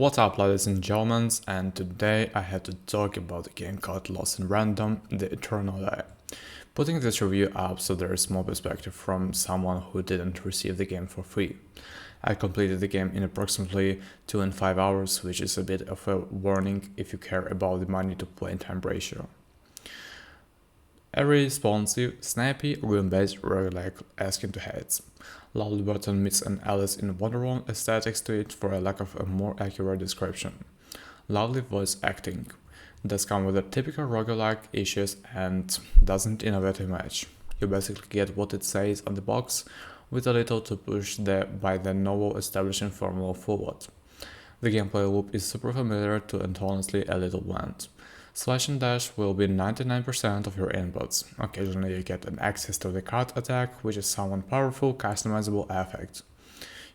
What's up, ladies and gentlemen, and today I have to talk about a game called Lost in Random, The Eternal Eye. Putting this review up so there is more perspective from someone who didn't receive the game for free. I completed the game in approximately 2 and 5 hours, which is a bit of a warning if you care about the money to play time ratio. A responsive, snappy, room-based roguelike asking to heads. Lovely button meets an Alice in Wonderland aesthetics to it for a lack of a more accurate description. Lovely voice acting. Does come with the typical roguelike issues and doesn't innovate too much. You basically get what it says on the box, with a little to push by the novel establishing formula forward. The gameplay loop is super familiar to and honestly a little bland. Slash and dash will be 99% of your inputs. Occasionally you get an access to the card attack, which is somewhat powerful, customizable effect.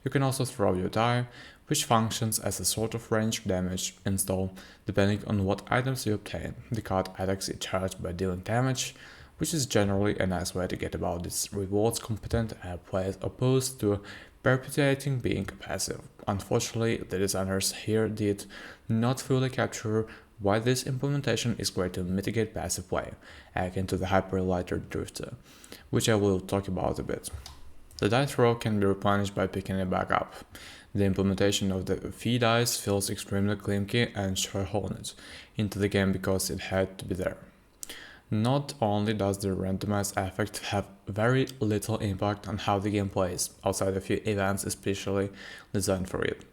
You can also throw your die, which functions as a sort of range damage install, depending on what items you obtain. The card attacks is charged by dealing damage, which is generally a nice way to get about its rewards competent play as opposed to perpetuating being passive. Unfortunately, the designers here did not fully capture why this implementation is great to mitigate passive play, akin to the hyper-lighter drifter, which I will talk about a bit. The die throw can be replenished by picking it back up. The implementation of the fee dice feels extremely clunky and shoehorned into the game because it had to be there. Not only does the randomized effect have very little impact on how the game plays, outside a few events especially designed for it.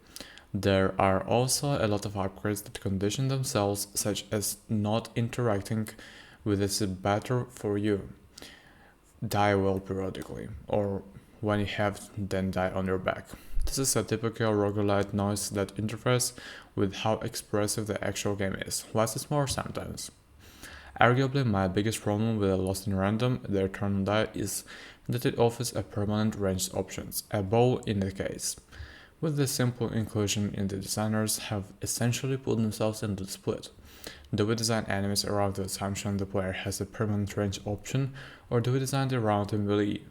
There are also a lot of upgrades that condition themselves, such as not interacting with this better for you. Die well periodically, or when you have then die on your back. This is a typical roguelite noise that interferes with how expressive the actual game is. Less is more sometimes. Arguably my biggest problem with Lost in Random, The Eternal Die, is that it offers a permanent ranged options, a bow in the case. With this simple inclusion the designers have essentially put themselves into the split. Do we design enemies around the assumption the player has a permanent range option, or do we design the round in melee?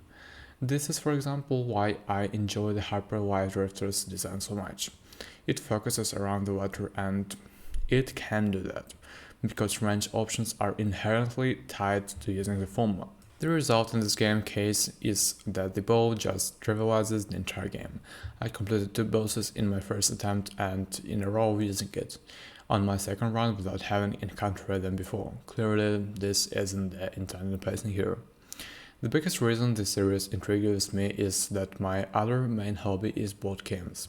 This is for example why I enjoy the Hyper Light Drifter's design so much. It focuses around the water and it can do that, because range options are inherently tied to using the formula. The result in this game case is that the bow just trivializes the entire game. I completed 2 bosses in my first attempt and in a row using it, on my second run without having encountered them before. Clearly this isn't the intended pacing here. The biggest reason this series intrigues me is that my other main hobby is board games,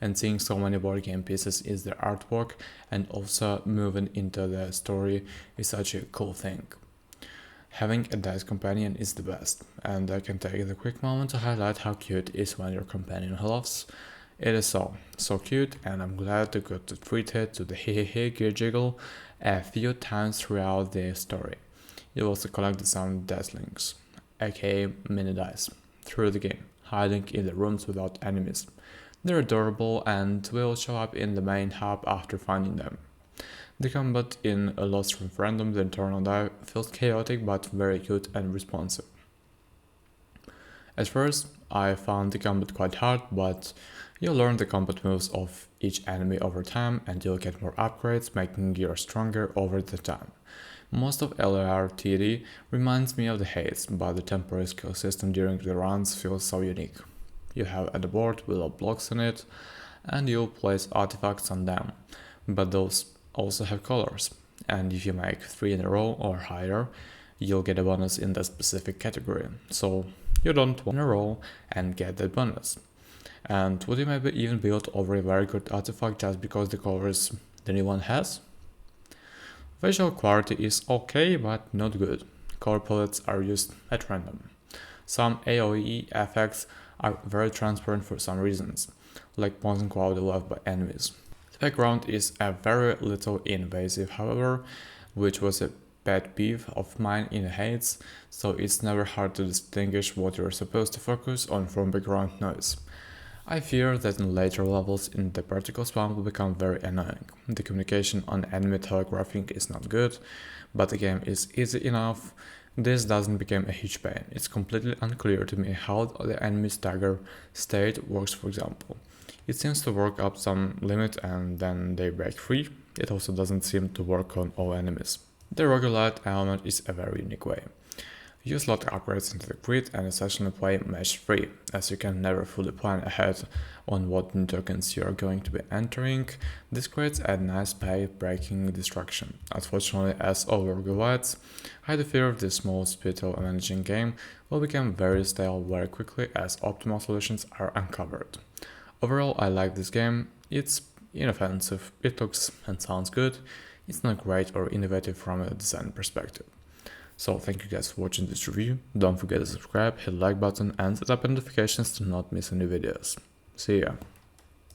and seeing so many board game pieces is the artwork and also moving into the story is such a cool thing. Having a dice companion is the best, and I can take the quick moment to highlight how cute it is when your companion laughs. It is so cute, and I'm glad to get to treat it to the hehehe gear jiggle a few times throughout the story. You also collect some dicings, aka mini dice, through the game, hiding in the rooms without enemies. They're adorable and will show up in the main hub after finding them. The combat in Lost in Random, The Eternal Die feels chaotic but very cute and responsive. At first, I found the combat quite hard, but you'll learn the combat moves of each enemy over time and you'll get more upgrades, making you stronger over the time. Most of LRTD reminds me of the Haze, but the temporary skill system during the runs feels so unique. You have a board with blocks in it, and you'll place artifacts on them, but those also have colors, and if you make 3 in a row or higher, you'll get a bonus in that specific category, so you don't want in a row and get that bonus. And would you maybe even build over a very good artifact just because the colors the new one has? Visual quality is okay but not good. Color palettes are used at random. Some AoE effects are very transparent for some reasons, like motion quality left by enemies. The background is a very little invasive, however, which was a pet peeve of mine in Hades, so it's never hard to distinguish what you're supposed to focus on from background noise. I fear that in later levels in the particle spam will become very annoying. The communication on enemy telegraphing is not good, but the game is easy enough. This doesn't become a huge pain. It's completely unclear to me how the enemy stagger state works, for example. It seems to work up some limit and then they break free. It also doesn't seem to work on all enemies. The roguelite element is a very unique way. You slot upgrades into the grid and essentially play match free, as you can never fully plan ahead on what new tokens you are going to be entering. This creates a nice breaking distraction. Unfortunately, as all roguelites, I do fear this small spittle managing game will become very stale very quickly as optimal solutions are uncovered. Overall, I like this game. It's inoffensive, it looks and sounds good. It's not great or innovative from a design perspective. So thank you guys for watching this review. Don't forget to subscribe, hit the like button and set up notifications to not miss any videos. See ya!